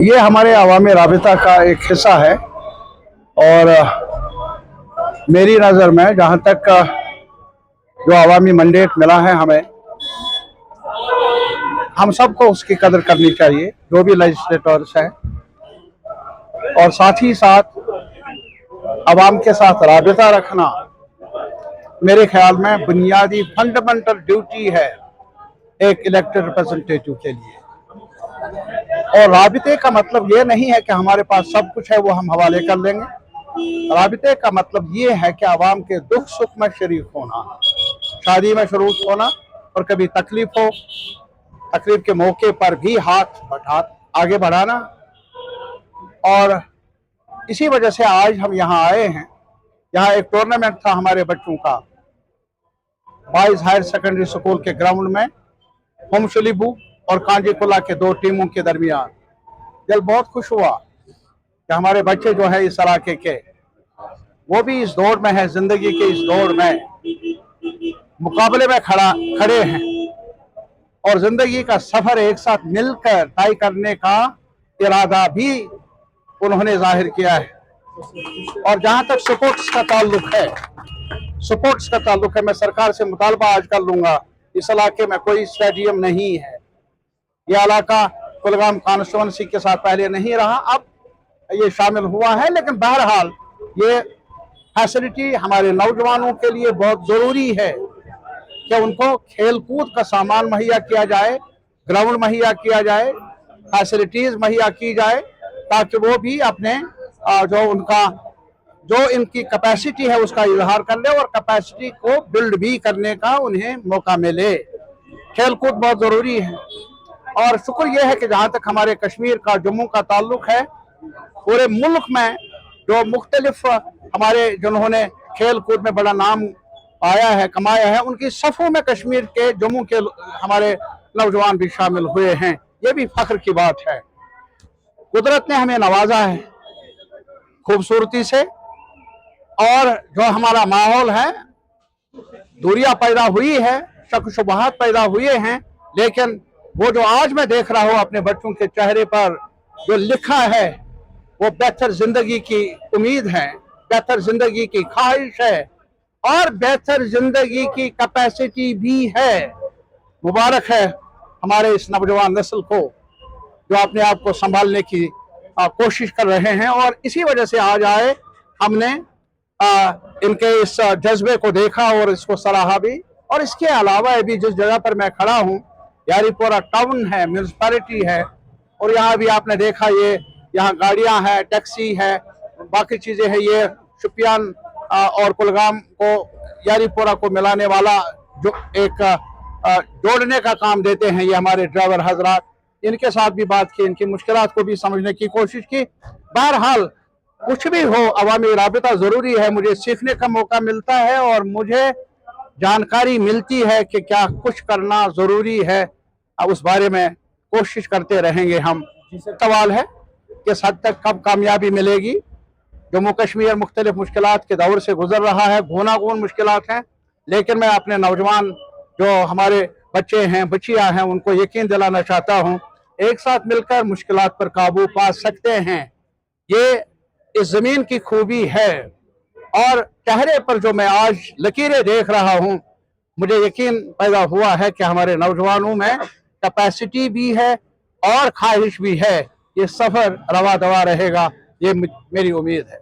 ये हमारे अवामी राबिता का एक हिस्सा है और मेरी नज़र में जहाँ तक जो अवामी मैंडेट मिला है हमें, हम सबको उसकी कदर करनी चाहिए, जो भी लेजिस्लेटर्स हैं, और साथ ही साथ अवाम के साथ राबिता रखना मेरे ख्याल में बुनियादी फंडामेंटल ड्यूटी है एक इलेक्टेड रिप्रेजेंटेटिव के लिए। और राबिते का मतलब ये नहीं है कि हमारे पास सब कुछ है वो हम हवाले कर लेंगे। राबिते का मतलब ये है कि आवाम के दुख सुख में शरीक होना, शादी में शरीक होना, और कभी तकलीफ हो, तकलीफ के मौके पर भी हाथ आगे बढ़ाना। और इसी वजह से आज हम यहाँ आए हैं। यहाँ एक टूर्नामेंट था हमारे बच्चों का, बॉयज हायर सेकेंडरी स्कूल के ग्राउंड में, होम शलीबू और कांजीकुला के दो टीमों के दरमियान। दिल बहुत खुश हुआ कि हमारे बच्चे जो है इस इलाके के, वो भी इस दौड़ में है, जिंदगी के इस दौड़ में मुकाबले में खड़े हैं और जिंदगी का सफर एक साथ मिलकर तय करने का इरादा भी उन्होंने जाहिर किया है। और जहां तक स्पोर्ट्स का ताल्लुक है, मैं सरकार से मुतालबा आज कर लूंगा, इस इलाके में कोई स्टेडियम नहीं है। यह इलाका कुलगाम कॉन्स्टिट्यूंसी के साथ पहले नहीं रहा, अब ये शामिल हुआ है, लेकिन बहरहाल ये फैसिलिटी हमारे नौजवानों के लिए बहुत ज़रूरी है कि उनको खेल कूद का सामान मुहैया किया जाए, ग्राउंड मुहैया किया जाए, फैसिलिटीज़ मुहैया की जाए, ताकि वो भी अपने जो इनकी कैपेसिटी है उसका इजहार कर ले और कैपेसिटी को बिल्ड भी करने का उन्हें मौका मिले। खेल कूद बहुत ज़रूरी है। और शुक्र यह है कि जहाँ तक हमारे कश्मीर का, जम्मू का ताल्लुक है, पूरे मुल्क में जो मुख्तलिफ हमारे जिन्होंने खेल कूद में बड़ा नाम आया है, कमाया है, उनकी सफ़ों में कश्मीर के, जम्मू के हमारे नौजवान भी शामिल हुए हैं। ये भी फख्र की बात है। कुदरत ने हमें नवाजा है खूबसूरती से, और जो हमारा माहौल है, दूरियां पैदा हुई है, शक शुबहात पैदा हुए हैं, लेकिन वो जो आज मैं देख रहा हूँ अपने बच्चों के चेहरे पर जो लिखा है, वो बेहतर जिंदगी की उम्मीद है, बेहतर जिंदगी की ख्वाहिश है और बेहतर जिंदगी की कैपेसिटी भी है। मुबारक है हमारे इस नौजवान नस्ल को जो अपने आप को संभालने की कोशिश कर रहे हैं। और इसी वजह से आज आए, हमने इनके इस जज्बे को देखा और इसको सराहा भी। और इसके अलावा भी जिस जगह पर मैं खड़ा हूँ, यारीपोरा टाउन है, म्यूनसिपैलिटी है, और यहाँ भी आपने देखा ये यहाँ गाड़ियाँ हैं, टैक्सी है, बाकी चीज़ें हैं। ये शुपियान और कुलगाम को, यारीपोरा को मिलाने वाला जो एक जोड़ने का काम देते हैं ये हमारे ड्राइवर हजरात। इनके साथ भी बात की, इनकी मुश्किलात को भी समझने की कोशिश की। बहरहाल कुछ भी हो, अवामी राबिता ज़रूरी है। मुझे सीखने का मौका मिलता है और मुझे जानकारी मिलती है कि क्या कुछ करना ज़रूरी है। अब उस बारे में कोशिश करते रहेंगे हम। सवाल है कि इस हद तक कब कामयाबी मिलेगी। जम्मू कश्मीर मुख्तलिफ मुश्किलात के दौर से गुजर रहा है, गूनागून मुश्किलात हैं, लेकिन मैं अपने नौजवान जो हमारे बच्चे हैं, बच्चियां हैं, उनको यकीन दिलाना चाहता हूं, एक साथ मिलकर मुश्किलात पर काबू पा सकते हैं। ये इस ज़मीन की खूबी है। और चेहरे पर जो मैं आज लकीरें देख रहा हूं, मुझे यकीन पैदा हुआ है कि हमारे नौजवानों में कैपेसिटी भी है और ख्वाहिश भी है। ये सफ़र रवा दवा रहेगा, ये मेरी उम्मीद है।